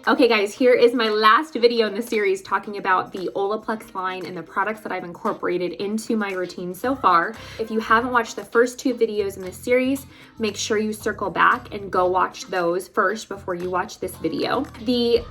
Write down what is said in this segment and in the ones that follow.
Okay guys, here is my last video in the series talking about the Olaplex line and the products that I've incorporated into my routine so far. If you haven't watched the first two videos in this series, make sure you circle back and go watch those first before you watch this video. The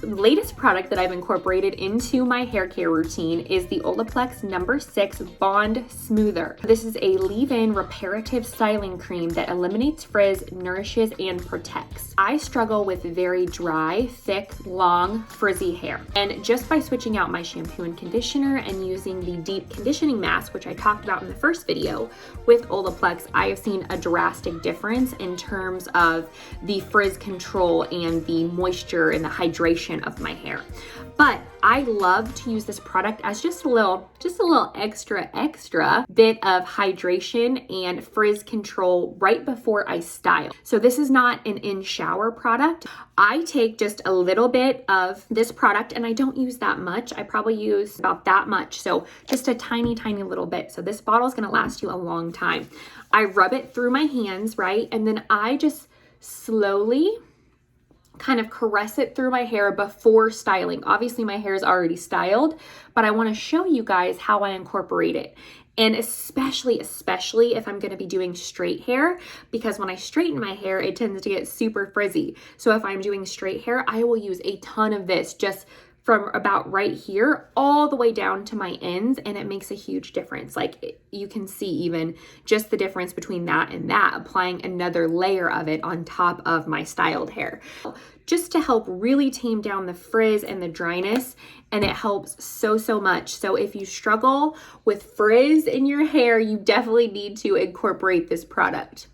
latest product that I've incorporated into my hair care routine is the Olaplex No. 6 Bond Smoother. This is a leave-in reparative styling cream that eliminates frizz, nourishes, and protects. I struggle with very dry, thick, long, frizzy hair. And just by switching out my shampoo and conditioner and using the deep conditioning mask, which I talked about in the first video with Olaplex, I have seen a drastic difference in terms of the frizz control and the moisture and the hydration of my hair. But I love to use this product as just a little extra bit of hydration and frizz control right before I style. So this is not an in-shower product. I take just a little bit of this product and I don't use that much. I probably use about that much. So just a tiny little bit. So this bottle is going to last you a long time. I rub it through my hands, right? And then I just slowly kind of caress it through my hair before styling. Obviously my hair is already styled, but I want to show you guys how I incorporate it. And especially if I'm going to be doing straight hair, because when I straighten my hair, it tends to get super frizzy. So if I'm doing straight hair, I will use a ton of this just from about right here all the way down to my ends, and it makes a huge difference. Like you can see even just the difference between that and that, applying another layer of it on top of my styled hair, just to help really tame down the frizz and the dryness, and it helps so much. So if you struggle with frizz in your hair, you definitely need to incorporate this product.